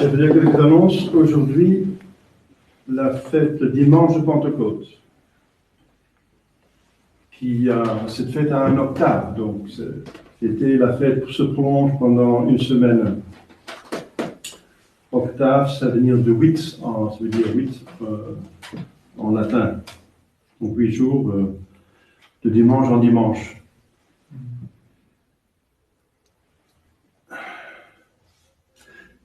Je vais dire quelques annonces. Aujourd'hui, la fête, le dimanche de Pentecôte, cette fête a un octave, donc la fête se prolonge pendant une semaine. Octave, ça veut dire de 8, ça veut dire 8 en latin. Donc 8 jours, de dimanche en dimanche.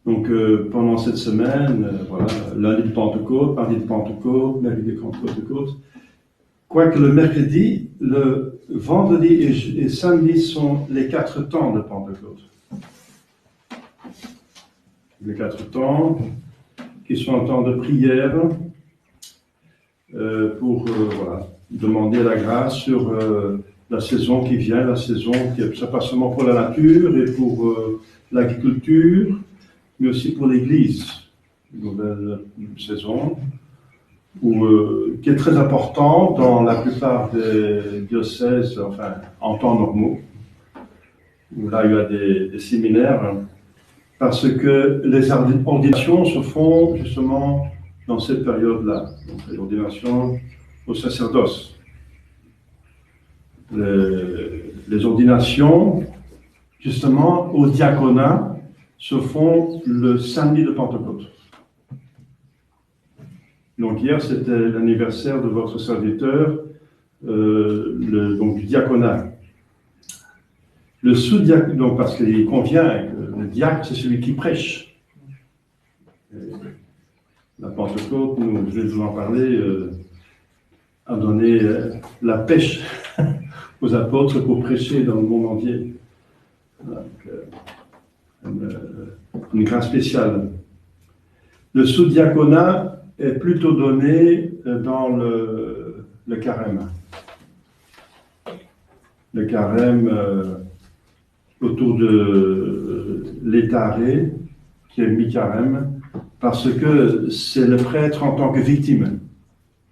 Donc pendant cette semaine, voilà, lundi de Pentecôte, mardi de Pentecôte, mercredi de Pentecôte. Quoique le mercredi, le vendredi et samedi sont les 4 temps de Pentecôte. Les 4 temps qui sont un temps de prière pour voilà, demander la grâce sur la saison qui vient, la saison qui n'est pas seulement pour la nature et pour l'agriculture, mais aussi pour l'Église. Une nouvelle saison qui est très important dans la plupart des diocèses, enfin en temps normaux, où là il y a des séminaires, parce que les ordinations se font justement dans cette période-là, donc les ordinations au sacerdoce. Les ordinations, justement, au diaconat, se font le samedi de Pentecôte. Donc hier, c'était l'anniversaire de votre serviteur, donc du diaconat. Le sous-diaconat, donc parce qu'il convient que le diacre, c'est celui qui prêche. Et la Pentecôte, je vais vous en parler, a donné la pêche aux apôtres pour prêcher dans le monde entier. Donc, une grâce spéciale. Le sous-diaconat est plutôt donné dans le carême. Le carême autour de l'étaré, qui est mi-carême, parce que c'est le prêtre en tant que victime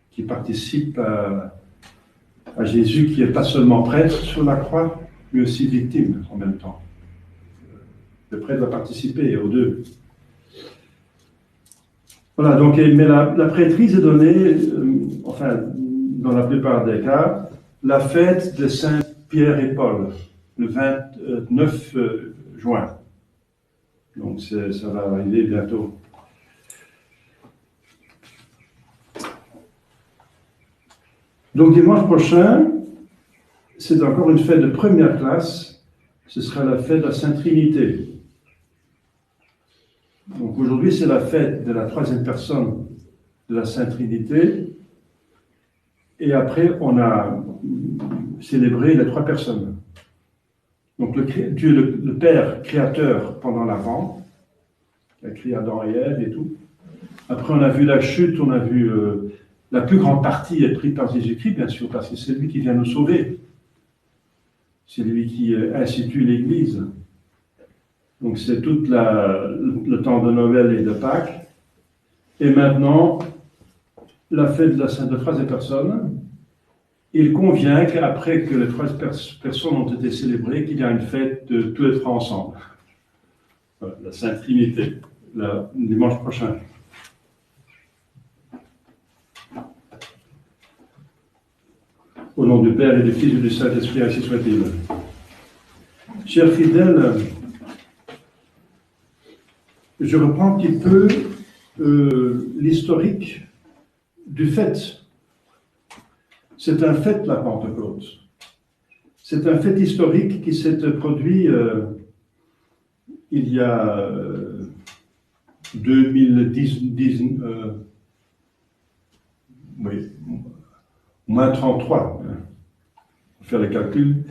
qui participe à Jésus, qui n'est pas seulement prêtre sur la croix, mais aussi victime en même temps. Le prêtre va participer aux deux. Voilà, donc, mais la prêtrise est donnée, enfin, dans la plupart des cas, la fête de Saint Pierre et Paul, le 29 juin. Donc, ça va arriver bientôt. Donc, dimanche prochain, c'est encore une fête de première classe. Ce sera la fête de la Sainte Trinité. Donc, aujourd'hui, c'est la fête de la troisième personne de la Sainte Trinité. Et après, on a célébré les 3 personnes. Donc, Dieu, le Père créateur pendant l'Avent, qui a créé Adam et Ève et tout. Après, on a vu la chute, on a vu la plus grande partie est prise par Jésus-Christ, bien sûr, parce que c'est lui qui vient nous sauver. C'est lui qui institue l'Église. Donc, c'est tout le temps de Noël et de Pâques. Et maintenant, la fête de la Sainte troisième personne. Il convient qu'après que les 3 personnes ont été célébrées, qu'il y a une fête de tous les 3 ensemble. Voilà, la Sainte Trinité, le dimanche prochain. Au nom du Père et du Fils et du Saint-Esprit, ainsi soit-il. Chers fidèles, je reprends un petit peu l'historique du fait. C'est un fait, la Pentecôte. C'est un fait historique qui s'est produit il y a 2010, moins 33. On va faire les calculs.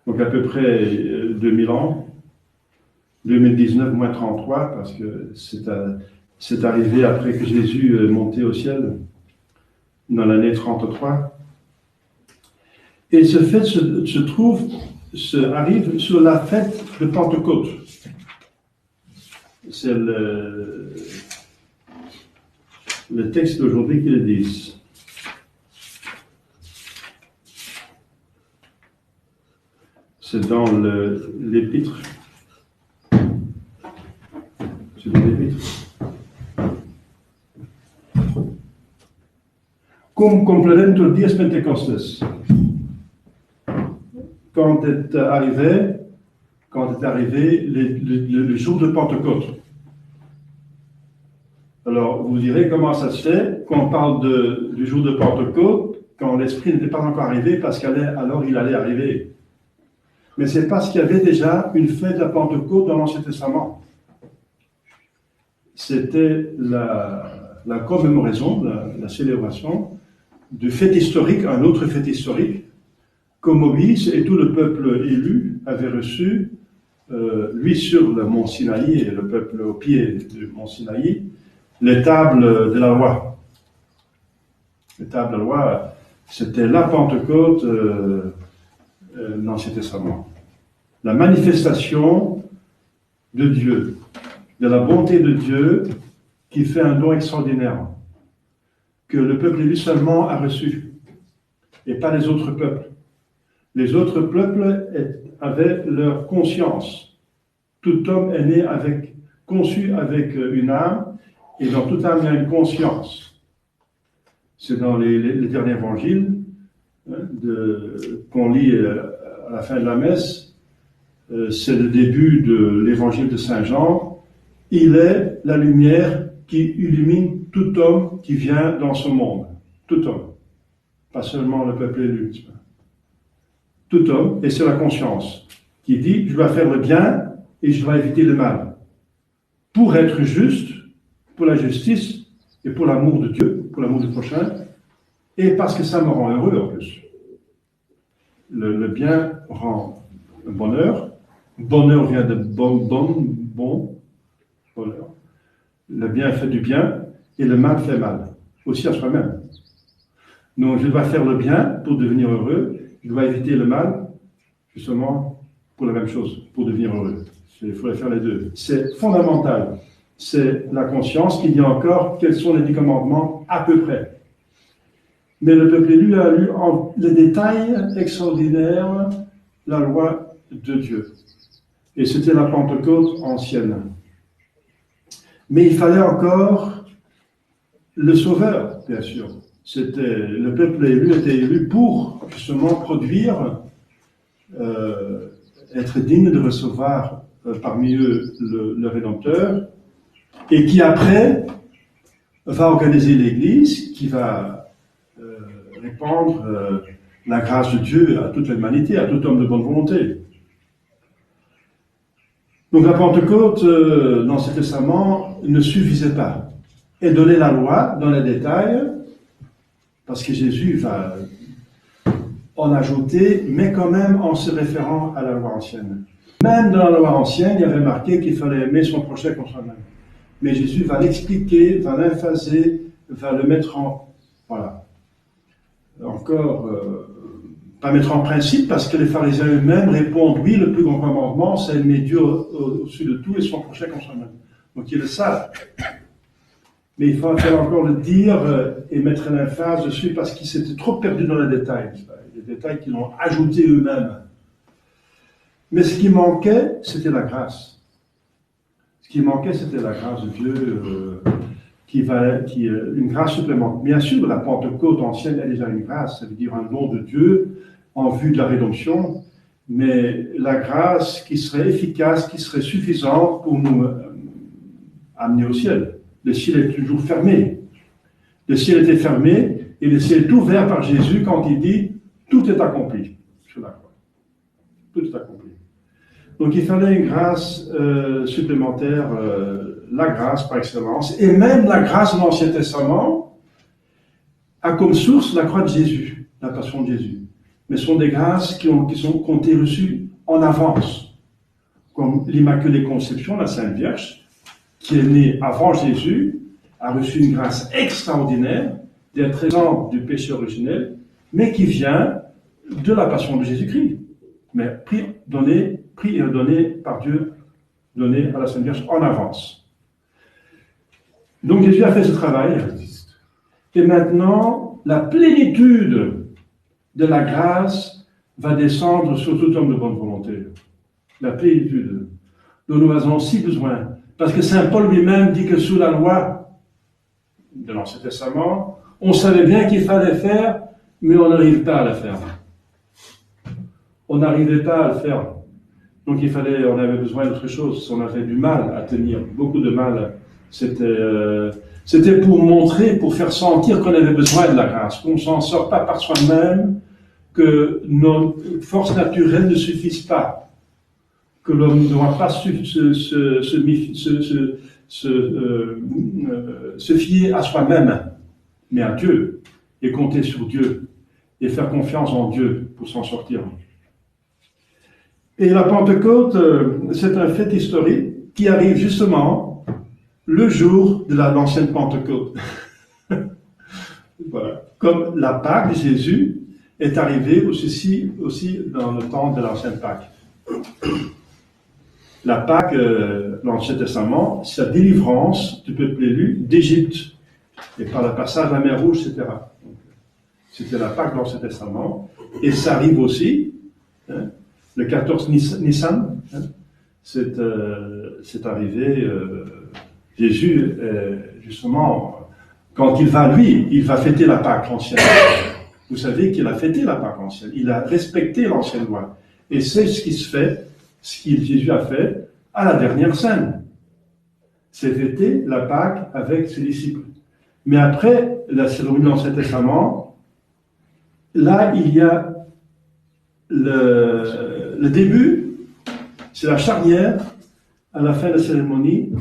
Donc à peu près 2000 ans. 2019, moins 33, parce que c'est arrivé après que Jésus est monté au ciel, dans l'année 33. Et ce fait arrive sur la fête de Pentecôte. C'est le texte d'aujourd'hui qui le dit. C'est dans l'épître. C'est dans l'épître. Cum complementul dies Pentecostes. Quand est arrivé le jour de Pentecôte. Alors, vous direz comment ça se fait quand on parle du jour de Pentecôte, quand l'Esprit n'était pas encore arrivé, parce qu'alors il allait arriver. Mais c'est parce qu'il y avait déjà une fête de la Pentecôte dans l'Ancien Testament. C'était la commémoration, la célébration du fête historique, un autre fête historique, que Moïse et tout le peuple élu avaient reçu, lui sur le mont Sinaï et le peuple au pied du mont Sinaï, les tables de la loi. Les tables de la loi, c'était la Pentecôte dans l'Ancien Testament. La manifestation de Dieu, de la bonté de Dieu qui fait un don extraordinaire, que le peuple élu seulement a reçu, et pas les autres peuples. Les autres peuples avaient leur conscience. Tout homme est né conçu avec une âme, et dans toute âme il y a une conscience. C'est dans les derniers évangiles qu'on lit à la fin de la messe. C'est le début de l'évangile de Saint Jean. Il est la lumière qui illumine tout homme qui vient dans ce monde. Tout homme. Pas seulement le peuple élu. Tout homme, et c'est la conscience qui dit, je dois faire le bien et je dois éviter le mal. Pour être juste, pour la justice et pour l'amour de Dieu, pour l'amour du prochain, et parce que ça me rend heureux en plus. Le bien rend bonheur. Bonheur vient de bon, bonheur. Le bien fait du bien et le mal fait mal, aussi à soi-même. Donc je dois faire le bien pour devenir heureux, je dois éviter le mal, justement pour la même chose, pour devenir heureux. Il faudrait faire les deux. C'est fondamental. C'est la conscience qui dit encore quels sont les 10 commandements à peu près. Mais le peuple élu a lu en les détails extraordinaires la loi de Dieu. Et c'était la Pentecôte ancienne. Mais il fallait encore le Sauveur, bien sûr. Le peuple élu était élu pour justement produire, être digne de recevoir parmi eux le Rédempteur, et qui après va organiser l'Église, qui va répandre la grâce de Dieu à toute l'humanité, à tout homme de bonne volonté. Donc la Pentecôte, dans l'Ancien Testament, ne suffisait pas. Et donner la loi dans les détails, parce que Jésus va en ajouter, mais quand même en se référant à la loi ancienne. Même dans la loi ancienne, il y avait marqué qu'il fallait aimer son prochain comme soi-même. Mais Jésus va l'expliquer, va l'emphaser, va le mettre en... Voilà. Encore... pas mettre en principe, parce que les pharisiens eux-mêmes répondent, oui, le plus grand commandement, c'est aimer Dieu au-dessus de tout et son prochain comme soi-même. Donc ils le savent. Mais il faut encore le dire et mettre l'emphase dessus, parce qu'ils s'étaient trop perdus dans les détails. Les détails qu'ils ont ajoutés eux-mêmes. Mais ce qui manquait, c'était la grâce. Ce qui manquait, c'était la grâce de Dieu, une grâce supplémentaire. Bien sûr, la Pentecôte ancienne est déjà une grâce, ça veut dire un don de Dieu en vue de la rédemption, mais la grâce qui serait efficace, qui serait suffisante pour nous amener au ciel. Le ciel est toujours fermé. Le ciel était fermé et le ciel est ouvert par Jésus quand il dit « tout est accompli » sur la croix. Tout est accompli. Donc il fallait une grâce supplémentaire, la grâce par excellence, et même la grâce de l'Ancien Testament a comme source la croix de Jésus, la passion de Jésus. Mais ce sont des grâces qui ont été reçues en avance, comme l'Immaculée Conception, la Sainte Vierge, qui est née avant Jésus, a reçu une grâce extraordinaire d'être exempte du péché originel, mais qui vient de la passion de Jésus-Christ. Mais pris et donné par Dieu, donné à la Sainte Vierge en avance. Donc Jésus a fait ce travail, et maintenant, la plénitude de la grâce va descendre sur tout homme de bonne volonté. La plénitude dont nous avons si besoin. Parce que Saint Paul lui-même dit que sous la loi de l'Ancien Testament, On savait bien qu'il fallait faire, mais on n'arrivait pas à le faire. On n'arrivait pas à le faire. Donc on avait besoin d'autre chose. On avait du mal à tenir, beaucoup de mal. C'était pour montrer, pour faire sentir qu'on avait besoin de la grâce, qu'on ne s'en sort pas par soi-même, que nos forces naturelles ne suffisent pas, que l'homme ne doit pas se fier à soi-même, mais à Dieu, et compter sur Dieu, et faire confiance en Dieu pour s'en sortir. Et la Pentecôte, c'est un fait historique qui arrive justement le jour de l'ancienne Pentecôte. Voilà. Comme la Pâque de Jésus est arrivée aussi dans le temps de l'ancienne Pâque. La Pâque, l'Ancien Testament, c'est la délivrance du peuple élu d'Égypte, et par le passage de la mer Rouge, etc. Donc, c'était la Pâque de l'Ancien Testament, et ça arrive aussi, le 14 Nissan, c'est arrivé, Jésus, justement, quand il va fêter la Pâque ancienne. Vous savez qu'il a fêté la Pâque ancienne, il a respecté l'ancienne loi. Et c'est ce que Jésus a fait à la dernière scène. C'est fêter la Pâque avec ses disciples. Mais après la cérémonie de l'Ancien Testament, là, il y a le début, c'est la charnière. À la fin de la cérémonie,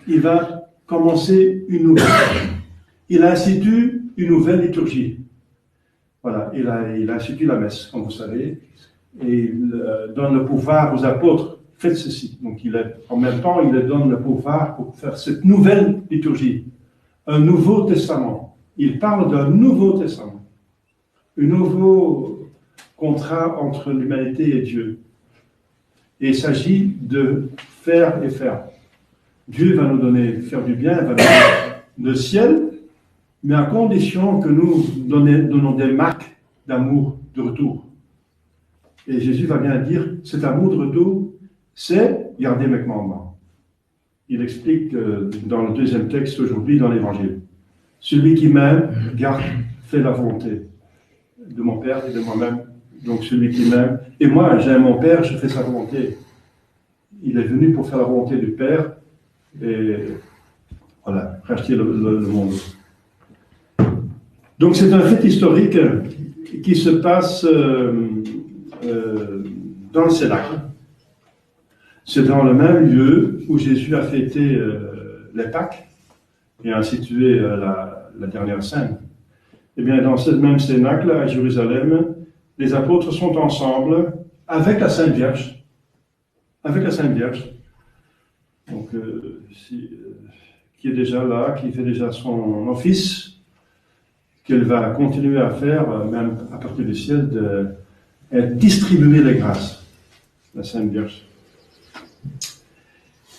il va commencer une nouvelle. Il institue une nouvelle liturgie. Voilà, il institue la messe, comme vous savez, et il donne le pouvoir aux apôtres. Faites ceci. Donc, en même temps, il leur donne le pouvoir pour faire cette nouvelle liturgie, un nouveau testament. Il parle d'un nouveau testament, un nouveau contrat entre l'humanité et Dieu. Et il s'agit de faire et faire. Dieu va nous donner, faire du bien, va nous donner le ciel, mais à condition que nous donnons des marques d'amour de retour. Et Jésus va bien dire, cet amour de retour, c'est garder mes commandements. Il explique dans le deuxième texte aujourd'hui dans l'Évangile. Celui qui m'aime, fait la volonté de mon Père et de moi-même. Donc celui qui m'aime, et moi j'aime mon Père, je fais sa volonté. Il est venu pour faire la volonté du Père et voilà, racheter le monde. Donc c'est un fait historique qui se passe dans le Cénacle. C'est dans le même lieu où Jésus a fêté les Pâques et a institué la dernière scène. Et bien dans ce même Cénacle à Jérusalem, les apôtres sont ensemble avec la Sainte Vierge. Avec la Sainte Vierge. Donc, qui est déjà là, qui fait déjà son office, qu'elle va continuer à faire, même à partir du ciel, de distribuer les grâces, la Sainte Vierge.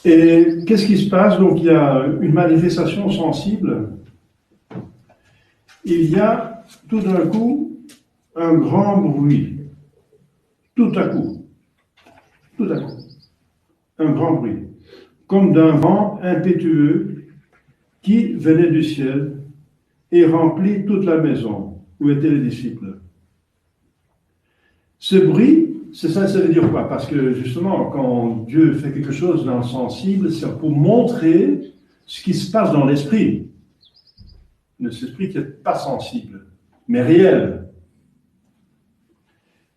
Et qu'est-ce qui se passe? Donc, il y a une manifestation sensible. Il y a tout d'un coup un grand bruit. Tout à coup. Un grand bruit. Comme d'un vent impétueux qui venait du ciel et remplit toute la maison où étaient les disciples. Ce bruit, ça veut dire quoi? Parce que justement, quand Dieu fait quelque chose dans le sensible, c'est pour montrer ce qui se passe dans l'esprit. L'esprit qui n'est pas sensible, mais réel.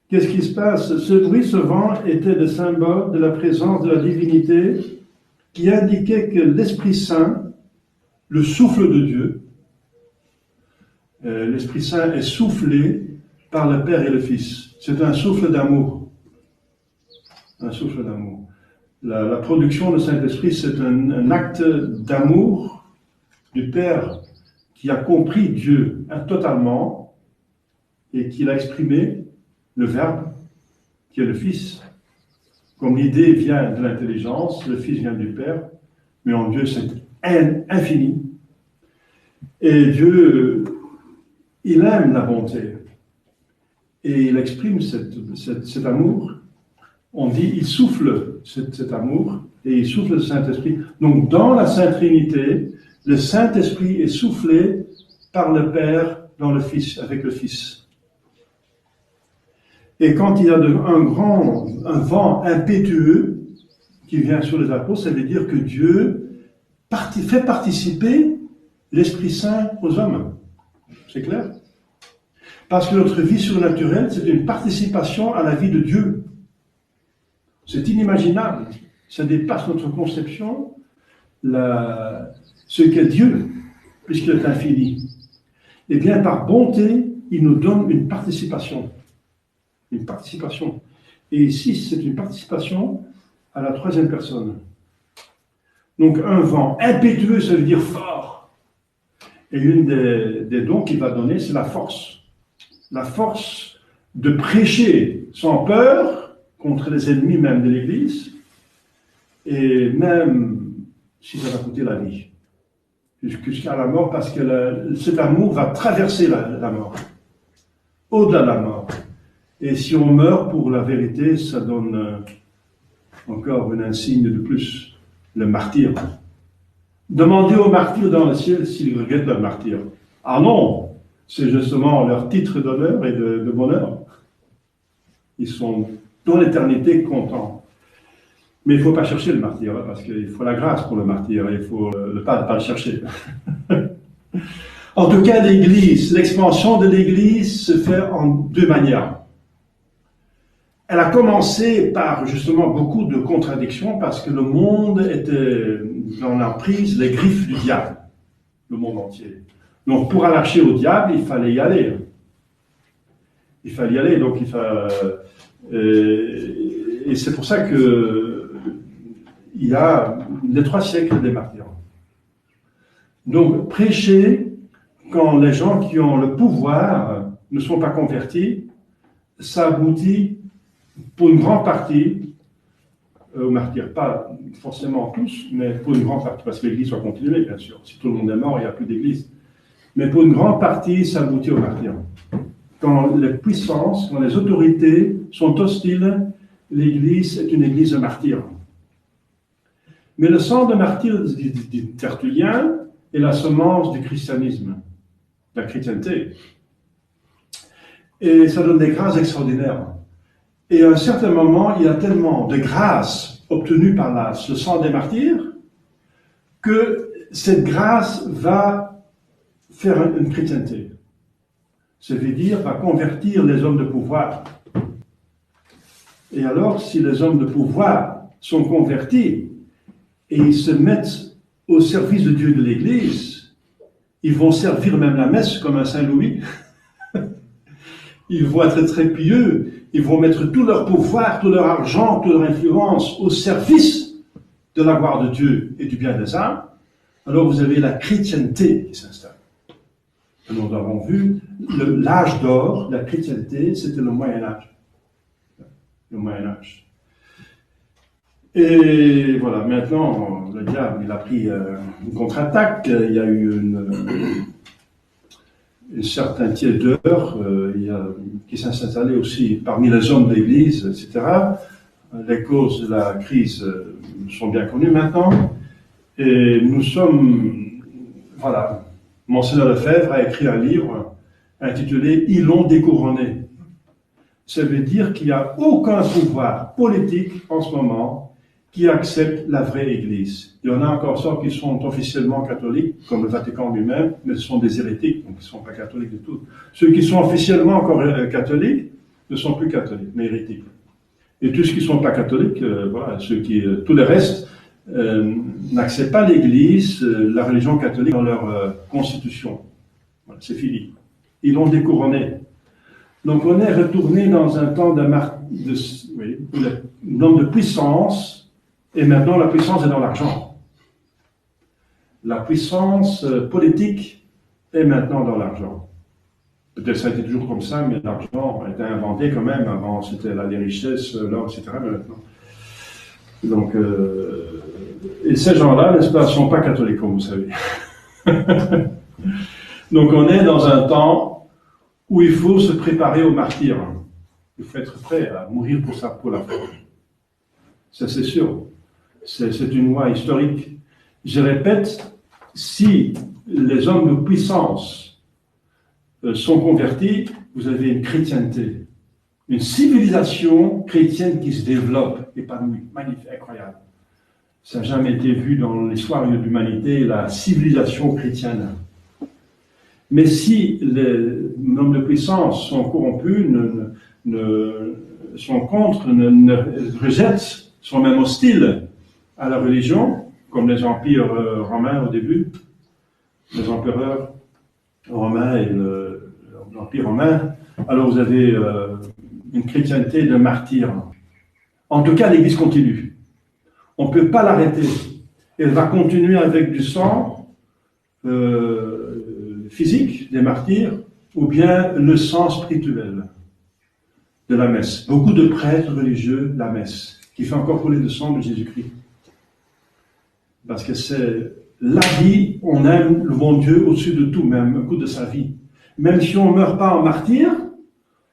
Qu'est-ce qui se passe? Ce bruit, ce vent était le symbole de la présence de la divinité qui indiquait que l'Esprit Saint, le souffle de Dieu, l'Esprit Saint est soufflé par le Père et le Fils. C'est un souffle d'amour. Un souffle d'amour. La production du Saint-Esprit, c'est un acte d'amour du Père qui a compris Dieu totalement et qui l'a exprimé, le Verbe, qui est le Fils. Comme l'idée vient de l'intelligence, le Fils vient du Père, mais en Dieu c'est infini. Et Dieu, il aime la bonté. Et il exprime cet amour. On dit, il souffle cet amour, et il souffle le Saint-Esprit. Donc dans la Sainte Trinité, le Saint-Esprit est soufflé par le Père dans le Fils, avec le Fils. Et quand il y a un vent impétueux qui vient sur les apôtres, ça veut dire que Dieu fait participer l'Esprit Saint aux hommes. C'est clair? Parce que notre vie surnaturelle, c'est une participation à la vie de Dieu. C'est inimaginable. Ça dépasse notre conception, ce qu'est Dieu, puisqu'il est infini. Et bien, par bonté, il nous donne une participation. Une participation. Et ici, c'est une participation à la troisième personne. Donc, un vent impétueux, ça veut dire fort. Et une des dons qu'il va donner, c'est la force. La force de prêcher sans peur contre les ennemis même de l'Église, et même si ça va coûter la vie, jusqu'à la mort, parce que cet amour va traverser la mort, au-delà de la mort. Et si on meurt pour la vérité, ça donne encore un insigne de plus, le martyr. Demandez aux martyrs dans le ciel s'ils regrettent leur martyr. Ah non, c'est justement leur titre d'honneur et de bonheur. Ils sont dans l'éternité contents. Mais il ne faut pas chercher le martyr, parce qu'il faut la grâce pour le martyr, il faut pas le chercher. En tout cas, l'Église, l'expansion de l'Église se fait en deux manières. Elle a commencé par justement beaucoup de contradictions, parce que le monde était dans l'emprise, les griffes du diable, le monde entier. Donc pour arracher au diable, il fallait y aller. Il fallait y aller, donc et c'est pour ça que il y a les 3 siècles des martyrs. Donc prêcher quand les gens qui ont le pouvoir ne sont pas convertis, ça aboutit pour une grande partie aux martyrs. Pas forcément tous, mais pour une grande partie, parce que l'Église va continuer, bien sûr. Si tout le monde est mort, il n'y a plus d'Église. Mais pour une grande partie, ça aboutit aux martyrs. Quand les puissances, quand les autorités sont hostiles, l'Église est une Église de martyrs. Mais le sang de martyr du Tertullien est la semence du christianisme, de la chrétienté. Et ça donne des grâces extraordinaires. Et à un certain moment, il y a tellement de grâces obtenues par le sang des martyrs que cette grâce va faire une chrétienté. Ça veut dire, va convertir les hommes de pouvoir. Et alors, si les hommes de pouvoir sont convertis et ils se mettent au service de Dieu de l'Église, ils vont servir même la messe comme un Saint-Louis. Ils vont être très pieux, ils vont mettre tout leur pouvoir, tout leur argent, toute leur influence au service de la gloire de Dieu et du bien des âmes. Alors vous avez la chrétienté qui s'installe. Nous avons vu, l'âge d'or, la chrétienté, c'était le Moyen-Âge. Le Moyen-Âge. Et voilà, maintenant, le diable, il a pris une contre-attaque, il y a eu une certaine tiédeur qui s'est installée aussi parmi les hommes de l'Église, etc. Les causes de la crise sont bien connues maintenant. Et nous sommes, voilà, Monseigneur Lefebvre a écrit un livre intitulé « Ils l'ont découronné ». Ça veut dire qu'il n'y a aucun pouvoir politique en ce moment qui accepte la vraie Église. Il y en a encore ceux qui sont officiellement catholiques, comme le Vatican lui-même, mais ce sont des hérétiques, donc ils ne sont pas catholiques du tout. Ceux qui sont officiellement encore catholiques ne sont plus catholiques, mais hérétiques. Et tous ceux qui ne sont pas catholiques, voilà, tous les restes, n'acceptent pas l'Église, la religion catholique dans leur constitution. Voilà, c'est fini. Ils l'ont découronné. Donc on est retourné dans un temps d'homme de puissance, et maintenant la puissance est dans l'argent. La puissance politique est maintenant dans l'argent. Peut-être ça a été toujours comme ça, mais l'argent a été inventé quand même. Avant, c'était les richesses, l'or, etc. Mais maintenant. Donc, et ces gens-là, n'est-ce pas, ne sont pas catholiques, comme vous savez. Donc on est dans un temps où il faut se préparer au martyr. Il faut être prêt à mourir pour la foi. Ça, c'est sûr. C'est une loi historique. Je répète, si les hommes de puissance sont convertis, vous avez une chrétienté, une civilisation chrétienne qui se développe, épanouie, magnifique, incroyable. Ça n'a jamais été vu dans l'histoire de l'humanité, la civilisation chrétienne. Mais si les hommes de puissance sont corrompus, sont contre, rejettent, sont même hostiles à la religion, comme les empires romains au début, les empereurs romains et l'empire romain, alors vous avez une chrétienté de martyrs. En tout cas, l'Église continue. On ne peut pas l'arrêter. Elle va continuer avec du sang physique des martyrs ou bien le sang spirituel de la messe. Beaucoup de prêtres religieux, la messe, qui fait encore couler le sang de Jésus-Christ. Parce que c'est la vie, on aime le bon Dieu au-dessus de tout, même au coup de sa vie. Même si on ne meurt pas en martyr,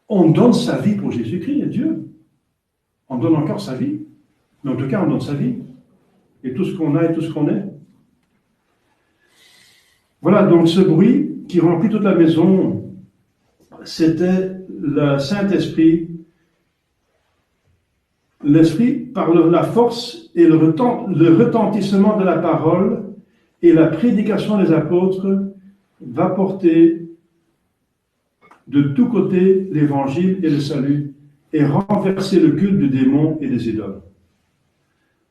on donne sa vie pour Jésus-Christ et Dieu. On donne encore sa vie. Mais en tout cas, on donne sa vie. Et tout ce qu'on a et tout ce qu'on est. Voilà, donc ce bruit qui remplit toute la maison, c'était le Saint-Esprit. L'Esprit, par la force et le retentissement de la parole et la prédication des apôtres, va porter de tous côtés l'évangile et le salut et renverser le culte des démons et des idoles.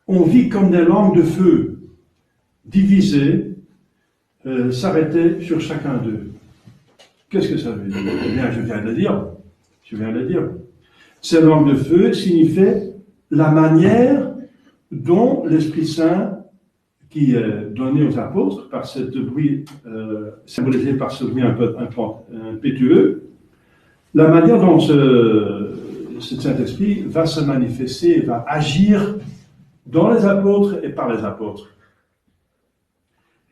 On vit comme des langues de feu, divisées, s'arrêtaient sur chacun d'eux. Qu'est-ce que ça veut dire? Eh bien, je viens de le dire. Ces langues de feu signifiaient la manière dont l'Esprit Saint, qui est donné aux apôtres par ce bruit, symbolisé par ce bruit un peu impétueux, la manière dont ce Saint-Esprit va se manifester et va agir dans les apôtres et par les apôtres.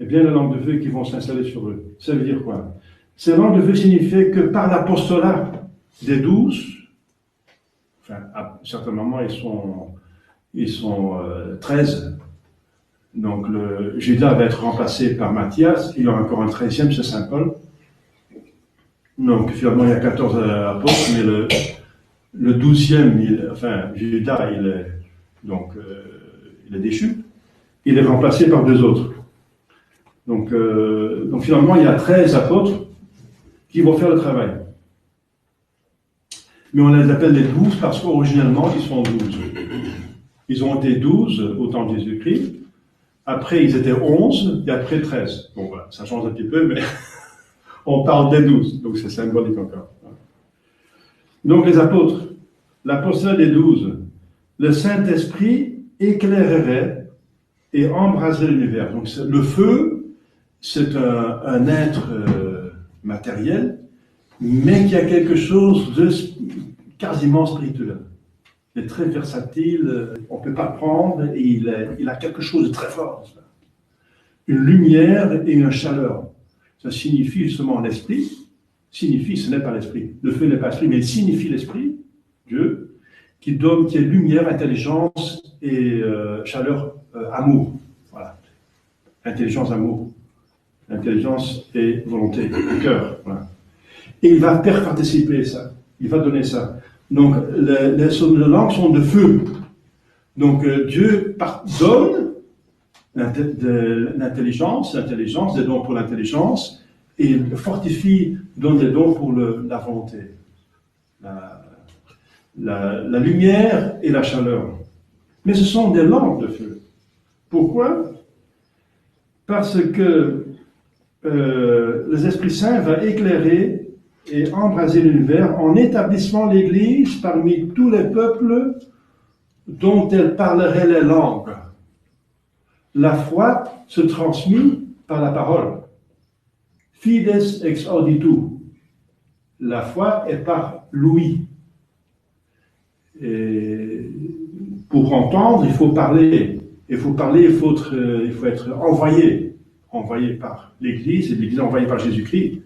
Eh bien, les langues de feu qui vont s'installer sur eux. Ça veut dire quoi? Ces langues de feu signifient que par l'apostolat des 12, enfin, à certains moments, ils sont 13. Donc, Judas va être remplacé par Matthias. Il y aura encore un 13e, c'est Saint Paul. Donc, finalement, il y a 14 apôtres, mais le 12e, Judas, il est déchu. Il est remplacé par 2 autres. Donc, finalement, il y a 13 apôtres qui vont faire le travail. Mais on les appelle les 12 parce qu'originellement, ils sont 12. Ils ont été 12 au temps de Jésus-Christ. Après, ils étaient 11 et après 13. Bon, voilà, ça change un petit peu, mais on parle des 12. Donc, c'est symbolique encore. Donc, les apôtres, l'apostolat des 12, le Saint-Esprit éclairerait et embraserait l'univers. Donc, le feu, c'est un être matériel, mais qui a quelque chose de quasiment spirituel. Il est très versatile, on ne peut pas prendre, et il a quelque chose de très fort. Une lumière et une chaleur. Ça signifie justement l'esprit. Signifie, ce n'est pas l'esprit. Le feu n'est pas l'esprit, mais il signifie l'esprit, Dieu, qui est lumière, intelligence et chaleur, amour. Voilà. Intelligence, amour. Intelligence et volonté, cœur. Voilà. Et il va faire participer ça. Il va donner ça. Donc, les langues sont de feu. Donc, Dieu donne l'intelligence, des dons pour l'intelligence, et fortifie, donne des dons pour la volonté. La lumière et la chaleur. Mais ce sont des langues de feu. Pourquoi? Parce que l'Esprit Saint va éclairer et embraser l'univers en établissant l'Église parmi tous les peuples dont elle parlerait les langues. La foi se transmet par la parole. Fides ex auditu. La foi est par l'ouïe. Et pour entendre, il faut parler. Il faut être envoyé par l'Église, et l'Église envoyée par Jésus-Christ.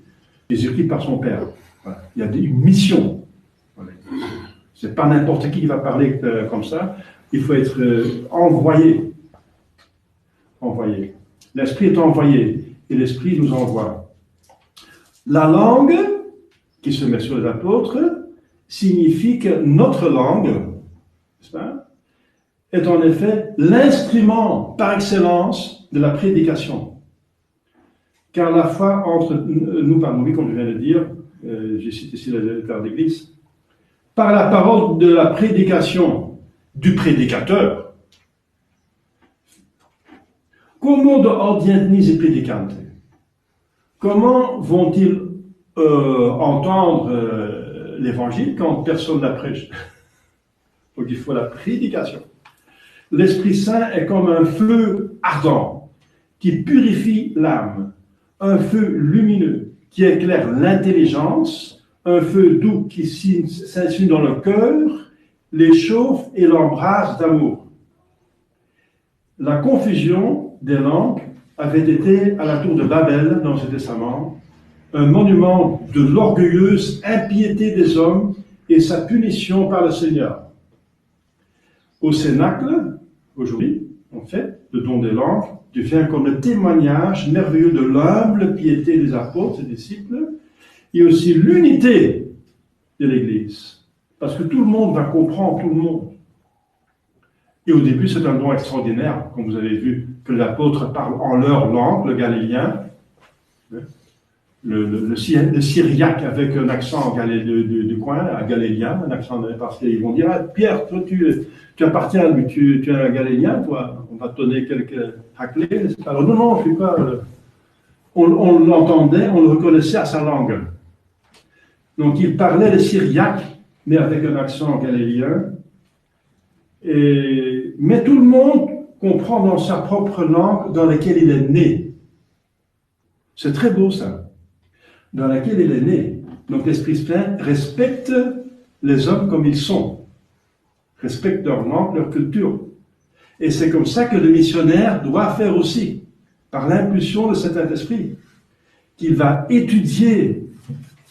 Jésus-Christ par son Père. Voilà. Il y a une mission. Voilà. C'est pas n'importe qui va parler comme ça. Il faut être envoyé. L'Esprit est envoyé et l'Esprit nous envoie. La langue qui se met sur les apôtres signifie que notre langue, n'est-ce pas, est en effet l'instrument par excellence de la prédication. Car la foi entre nous, pardon, oui, comme je viens de dire, j'ai cité ici le père d'Église, par la parole de la prédication du prédicateur. Comment de audientis et prédicantes? Comment vont-ils entendre l'évangile quand personne ne la prêche? Donc il faut la prédication. L'Esprit Saint est comme un feu ardent qui purifie l'âme, un feu lumineux qui éclaire l'intelligence, un feu doux qui s'insinue dans le cœur, les chauffe et l'embrase d'amour. La confusion des langues avait été à la tour de Babel dans ce Testament un monument de l'orgueilleuse impiété des hommes et sa punition par le Seigneur. Au Cénacle, aujourd'hui, en fait, le don des langues devient comme le témoignage merveilleux de l'humble piété des apôtres et disciples, et aussi l'unité de l'Église. Parce que tout le monde va comprendre tout le monde. Et au début, c'est un don extraordinaire, comme vous avez vu, que les apôtres parlent en leur langue, le galiléen, le syriaque avec un accent du coin, un galiléen, un accent, parce qu'ils vont dire, ah, Pierre, toi tu appartiens, mais tu es un galiléen, toi, on va te donner quelques raclés. Alors non, je ne suis pas. On l'entendait, on le reconnaissait à sa langue. Donc il parlait le syriaque, mais avec un accent galiléen. Mais tout le monde comprend dans sa propre langue dans laquelle il est né. C'est très beau ça. Dans laquelle il est né. Donc l'Esprit Saint respecte les hommes comme ils sont. Respecte leur langue, leur culture. Et c'est comme ça que le missionnaire doit faire aussi, par l'impulsion de cet Saint-Esprit, qu'il va étudier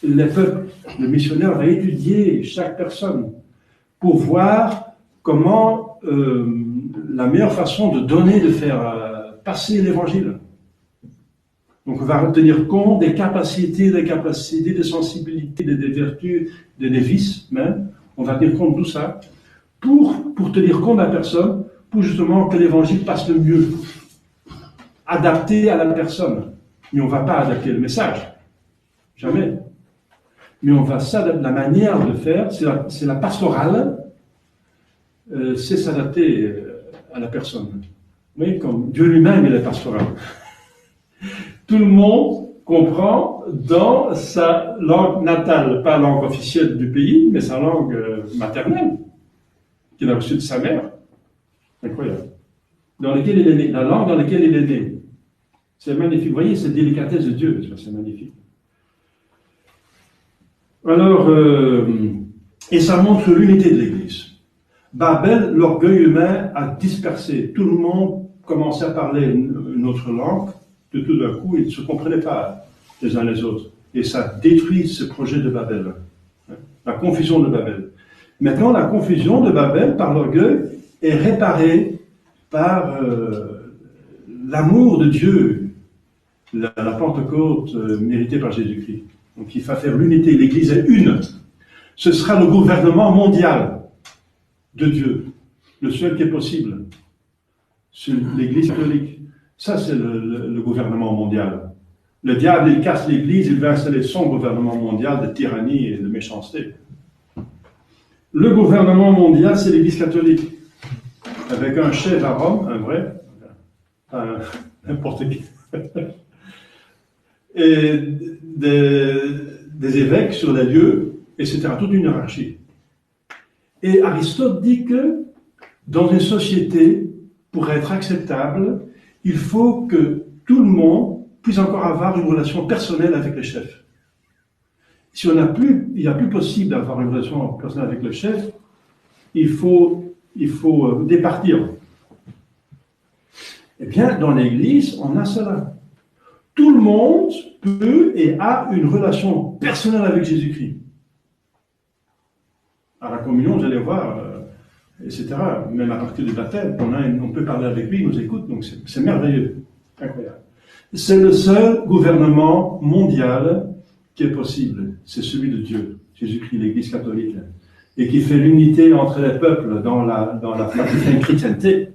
les peuples. Le missionnaire va étudier chaque personne pour voir comment la meilleure façon de donner, de faire passer l'évangile. Donc on va tenir compte des capacités, des sensibilités, des vertus, des vices même. On va tenir compte de tout ça pour tenir compte de la personne, pour justement que l'évangile passe le mieux. Adapté à la personne. Mais on ne va pas adapter le message. Jamais. Mais on va s'adapter. La manière de faire, c'est la pastorale, c'est s'adapter à la personne. Oui, comme Dieu lui-même il est pastoral. Tout le monde comprend dans sa langue natale, pas langue officielle du pays, mais sa langue maternelle, qu'il a reçue de sa mère. Incroyable. Dans laquelle il est né, la langue dans laquelle il est né. C'est magnifique. Vous voyez cette délicatesse de Dieu, c'est magnifique. Alors, et ça montre l'unité de l'Église. Babel, l'orgueil humain a dispersé. Tout le monde commençait à parler une autre langue. De tout d'un coup, ils ne se comprenaient pas les uns les autres. Et ça détruit ce projet de Babel. La confusion de Babel. Maintenant, la confusion de Babel par l'orgueil est réparée par l'amour de Dieu, la Pentecôte méritée par Jésus-Christ. Donc il va faire l'unité. L'Église est une. Ce sera le gouvernement mondial de Dieu, le seul qui est possible. C'est l'Église catholique. Ça, c'est le gouvernement mondial. Le diable, il casse l'Église, il va installer son gouvernement mondial de tyrannie et de méchanceté. Le gouvernement mondial, c'est l'Église catholique. Avec un chef à Rome, un vrai, n'importe qui. Et des évêques sur les lieux, etc. Toute une hiérarchie. Et Aristote dit que dans une société, pour être acceptable, il faut que tout le monde puisse encore avoir une relation personnelle avec le chef. Si il n'y a plus possible d'avoir une relation personnelle avec le chef, il faut départir. Eh bien, dans l'Église, on a cela. Tout le monde peut et a une relation personnelle avec Jésus-Christ. À la communion, vous allez voir, etc. Même à partir du baptême, on peut parler avec lui, il nous écoute, donc c'est merveilleux, incroyable. C'est le seul gouvernement mondial qui est possible, c'est celui de Dieu, Jésus-Christ, l'Église catholique, et qui fait l'unité entre les peuples dans la chrétienté,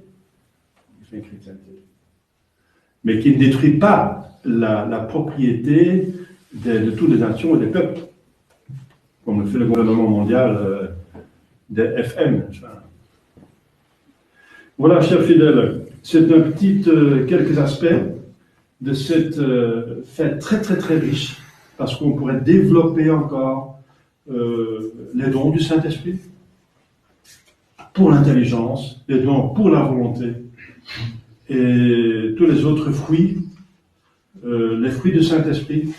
mais qui ne détruit pas la propriété de toutes les nations et des peuples, comme le fait le gouvernement mondial des FM. Voilà, chers fidèles, c'est quelques aspects de cette fête très très très riche, parce qu'on pourrait développer encore les dons du Saint-Esprit pour l'intelligence, les dons pour la volonté, et tous les autres fruits, les fruits du Saint-Esprit.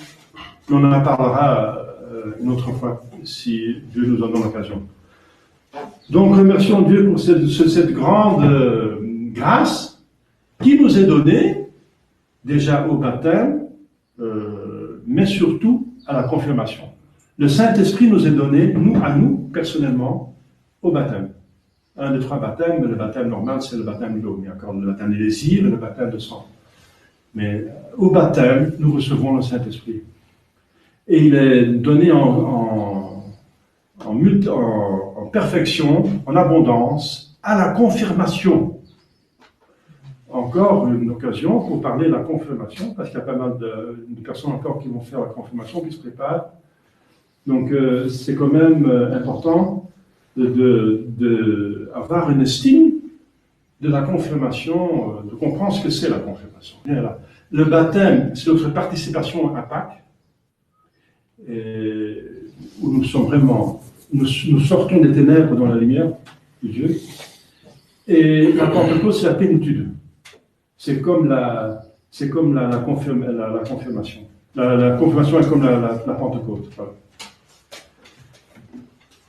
On en parlera une autre fois, si Dieu nous en donne l'occasion. Donc, remercions Dieu pour cette grande grâce qui nous est donnée déjà au baptême, mais surtout à la confirmation. Le Saint-Esprit nous est donné, à nous, personnellement, au baptême. Un des trois baptêmes, le baptême normal, c'est le baptême de l'eau. Il y a encore le baptême des désirs et le baptême de sang. Mais au baptême, nous recevons le Saint-Esprit. Et il est donné en perfection, en abondance, à la confirmation. Encore une occasion pour parler de la confirmation, parce qu'il y a pas mal de personnes encore qui vont faire la confirmation, qui se préparent. Donc c'est quand même important d'avoir une estime de la confirmation, de comprendre ce que c'est la confirmation. Bien là. Le baptême, c'est notre participation à Pâques, où nous sommes vraiment, nous sortons des ténèbres dans la lumière de Dieu. Et la Pentecôte, c'est la plénitude. C'est comme la confirmation. La confirmation est comme la Pentecôte.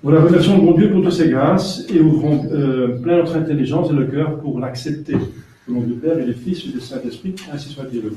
Voilà, remercions mon Dieu pour toutes ces grâces et ouvrons plein notre intelligence et le cœur pour l'accepter. Au nom du Père et du Fils et du Saint-Esprit, ainsi soit-il.